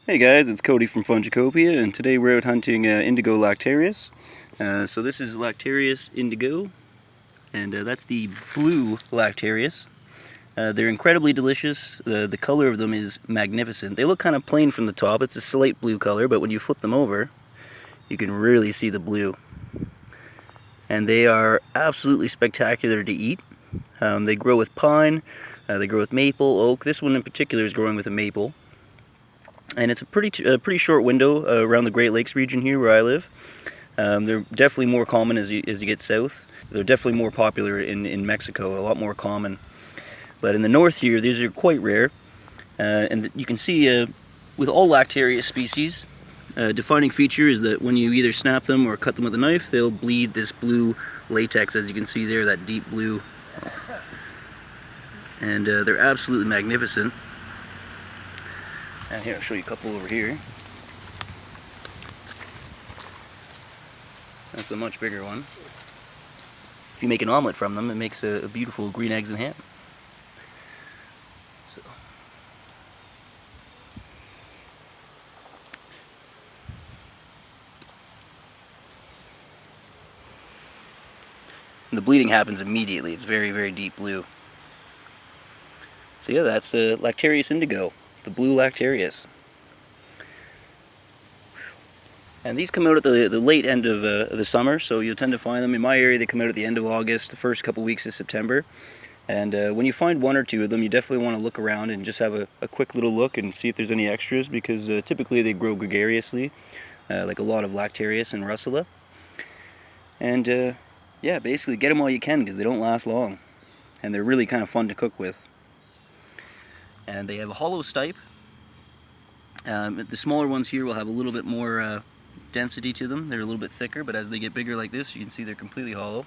Hey guys, it's Cody from Fungicopia, and today we're out hunting Indigo Lactarius. So this is Lactarius indigo, and that's the blue Lactarius. They're incredibly delicious. The color of them is magnificent. They look kind of plain from the top. It's a slate blue color, but when you flip them over, you can really see the blue. And they are absolutely spectacular to eat. They grow with pine, they grow with maple, oak. This one in particular is growing with a maple. And it's a pretty short window around the Great Lakes region here where I live. They're definitely more common as you get south. They're definitely more popular in Mexico, a lot more common. But in the north here, these are quite rare. And you can see with all Lactarius species, defining feature is that when you either snap them or cut them with a knife, they'll bleed this blue latex, as you can see there, that deep blue. And they're absolutely magnificent. And here, I'll show you a couple over here. That's a much bigger one. If you make an omelette from them, it makes a beautiful green eggs and ham. So. And the bleeding happens immediately. It's very, very deep blue. So yeah, that's Lactarius indigo, the blue Lactarius. And these come out at the late end of the summer, so you'll tend to find them. In my area, they come out at the end of August, the first couple weeks of September. And when you find one or two of them, you definitely want to look around and just have a quick little look and see if there's any extras, because typically they grow gregariously, like a lot of Lactarius and Russula. And yeah, basically get them while you can, because they don't last long. And they're really kind of fun to cook with. And they have a hollow stipe. The smaller ones here will have a little bit more density to them. They're a little bit thicker, but as they get bigger like this, you can see they're completely hollow.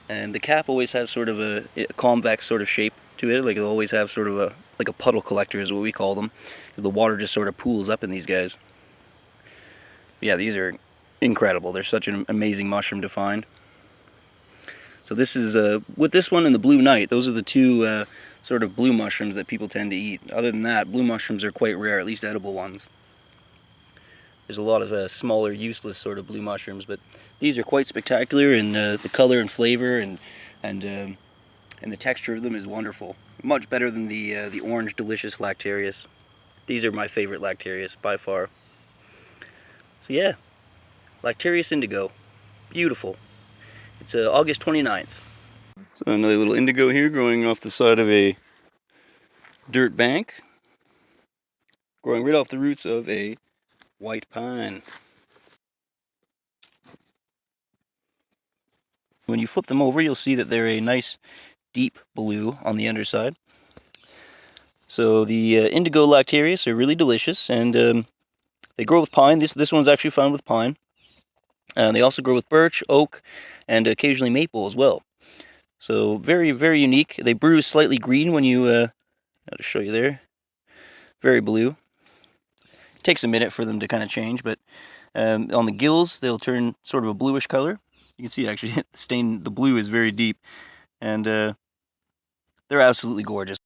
And the cap always has sort of a convex sort of shape to it. Like it'll always have sort of like a puddle collector is what we call them. The water just sort of pools up in these guys. Yeah, these are incredible. They're such an amazing mushroom to find. So this is, with this one and the blue knight, those are the two sort of blue mushrooms that people tend to eat. Other than that, blue mushrooms are quite rare, at least edible ones. There's a lot of smaller, useless sort of blue mushrooms, but these are quite spectacular, and the color and flavor and the texture of them is wonderful. Much better than the orange, delicious Lactarius. These are my favorite Lactarius by far. So yeah, Lactarius indigo, beautiful. It's August 29th. So another little indigo here growing off the side of a dirt bank, growing right off the roots of a white pine. When you flip them over, you'll see that they're a nice deep blue on the underside. So the Indigo Lactarius are really delicious, and they grow with pine. This one's actually found with pine. They also grow with birch, oak, and occasionally maple as well. So very, very unique. They bruise slightly green when you, I'll just show you there. Very blue. It takes a minute for them to kind of change, but on the gills, they'll turn sort of a bluish color. You can see actually the blue is very deep, and they're absolutely gorgeous.